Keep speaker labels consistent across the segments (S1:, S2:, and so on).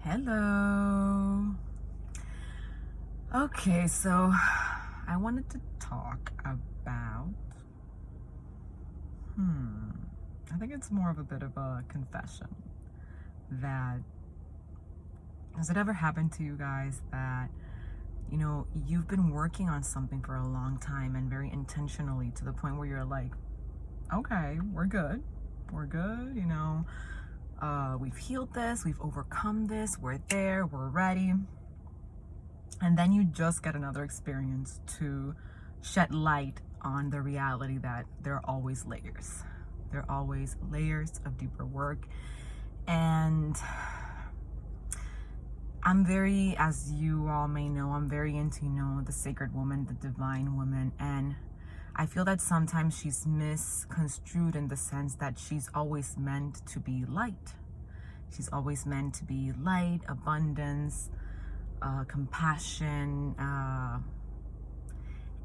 S1: Hello. Okay, so I wanted to talk about, I think it's more of a bit of a confession that has it ever happened to you guys that, you've been working on something for a long time and very intentionally to the point where you're like, okay, we're good. We're good, we've healed this, we've overcome this, we're there, we're ready. And then you just get another experience to shed light on the reality that there are always layers. There are always layers of deeper work. And I'm very, as you all may know, I'm very into, the sacred woman, the divine woman. And I feel that sometimes she's misconstrued in the sense that she's always meant to be light. She's always meant to be light, abundance, compassion,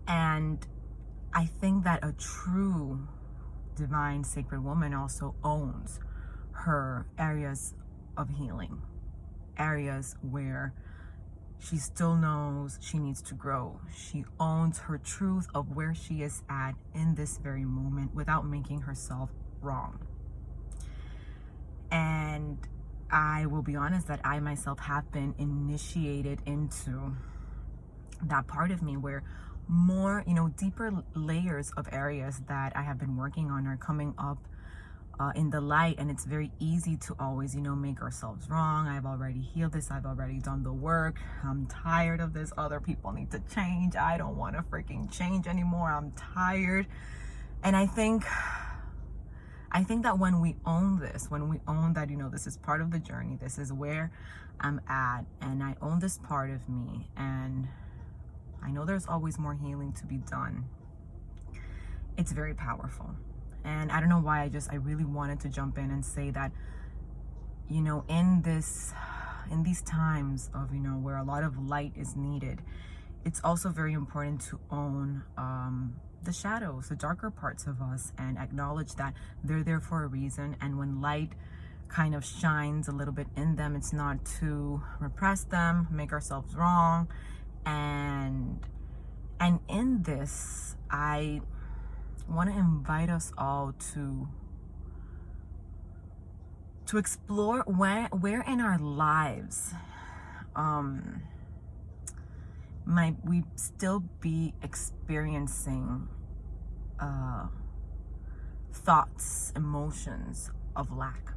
S1: and I think that a true divine sacred woman also owns her areas of healing, areas where she still knows she needs to grow. She owns her truth of where she is at in this very moment without making herself wrong. And I will be honest that I myself have been initiated into that part of me where more, deeper layers of areas that I have been working on are coming up in the light. And it's very easy to always, make ourselves wrong. I've already healed this. I've already done the work. I'm tired of this. Other people need to change. I don't want to freaking change anymore. I'm tired. And I think that when we own this, when we own that, this is part of the journey, this is where I'm at, and I own this part of me, and I know there's always more healing to be done, it's very powerful. And I don't know why I really wanted to jump in and say that, in these times of, where a lot of light is needed, it's also very important to own the shadows, the darker parts of us, and acknowledge that they're there for a reason. And when light kind of shines a little bit in them, it's not to repress them, make ourselves wrong. And in this, I want to invite us all to explore where in our lives might we still be experiencing thoughts, emotions of lack.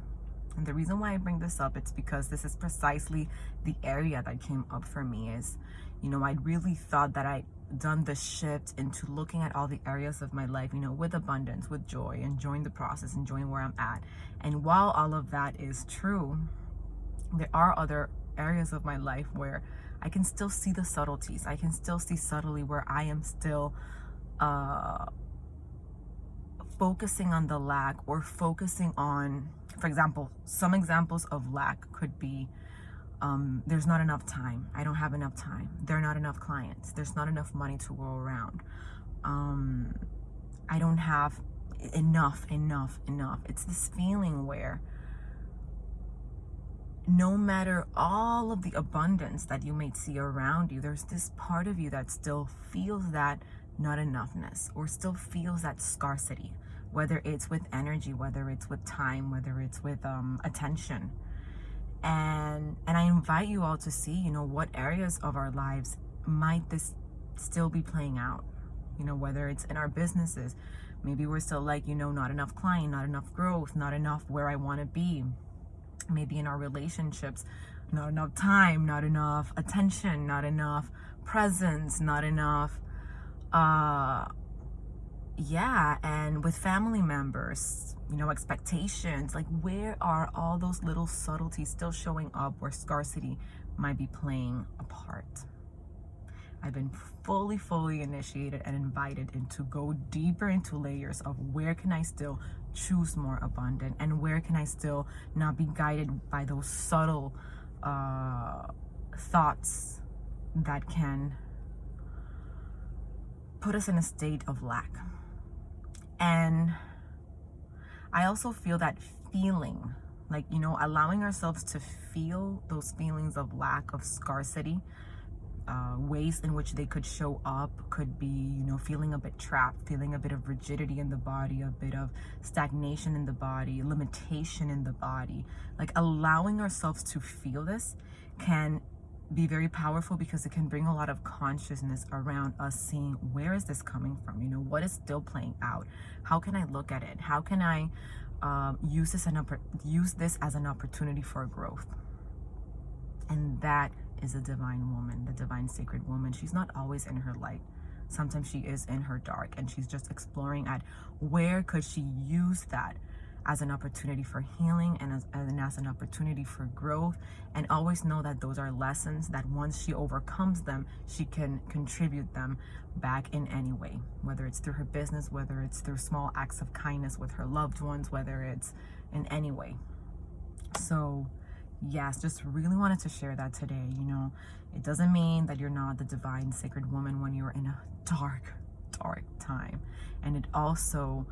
S1: And the reason why I bring this up, it's because this is precisely the area that came up for me. Is, I really thought that I'd done the shift into looking at all the areas of my life, with abundance, with joy, enjoying the process, enjoying where I'm at. And while all of that is true, there are other areas of my life where I can still see the subtleties. I can still see subtly where I am still focusing on the lack, or focusing on, for example, some examples of lack could be there's not enough time. I don't have enough time. There are not enough clients. There's not enough money to go around. I don't have enough. It's this feeling where no matter all of the abundance that you may see around you, there's this part of you that still feels that not enoughness, or still feels that scarcity, whether it's with energy, whether it's with time, whether it's with attention. And I invite you all to see, what areas of our lives might this still be playing out, whether it's in our businesses. Maybe we're still like, not enough client, not enough growth, not enough where I want to be. Maybe in our relationships, not enough time, not enough attention, not enough presence, not enough, and with family members, expectations, like where are all those little subtleties still showing up where scarcity might be playing a part? I've been fully initiated and invited to go deeper into layers of where can I still choose more abundant, and where can I still not be guided by those subtle thoughts that can put us in a state of lack. And I also feel that feeling Like, you know, allowing ourselves to feel those feelings of lack, of scarcity. Ways in which they could show up could be, you know, feeling a bit trapped, feeling a bit of rigidity in the body, a bit of stagnation in the body, limitation in the body. Like, allowing ourselves to feel this can be very powerful, because it can bring a lot of consciousness around us seeing, where is this coming from? You know, what is still playing out? How can I look at it? How can I use this as an opportunity for growth? And that is a divine woman, the divine sacred woman. She's not always in her light. Sometimes she is in her dark, and she's just exploring at where could she use that as an opportunity for healing, and as an opportunity for growth. And always know that those are lessons that once she overcomes them, she can contribute them back in any way, whether it's through her business, whether it's through small acts of kindness with her loved ones, whether it's in any way. So yes, just really wanted to share that today. You know, it doesn't mean that you're not the divine sacred woman when you're in a dark time. And it also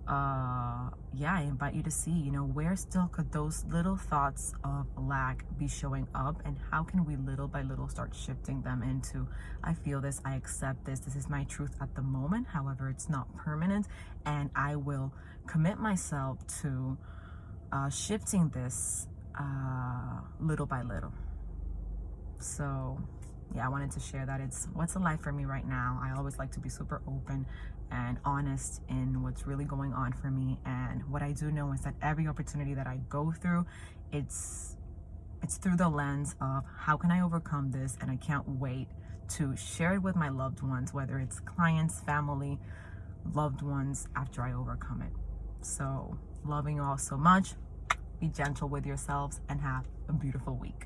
S1: I invite you to see, you know, where still could those little thoughts of lack be showing up, and how can we little by little start shifting them into, I feel this, I accept this, this is my truth at the moment, however it's not permanent, and I will commit myself to shifting this little by little. So yeah, I wanted to share that. It's what's alive for me right now. I always like to be super open and honest in what's really going on for me. And what I do know is that every opportunity that I go through, it's through the lens of, how can I overcome this? And I can't wait to share it with my loved ones, whether it's clients, family, loved ones, after I overcome it. So loving you all so much. Be gentle with yourselves and have a beautiful week.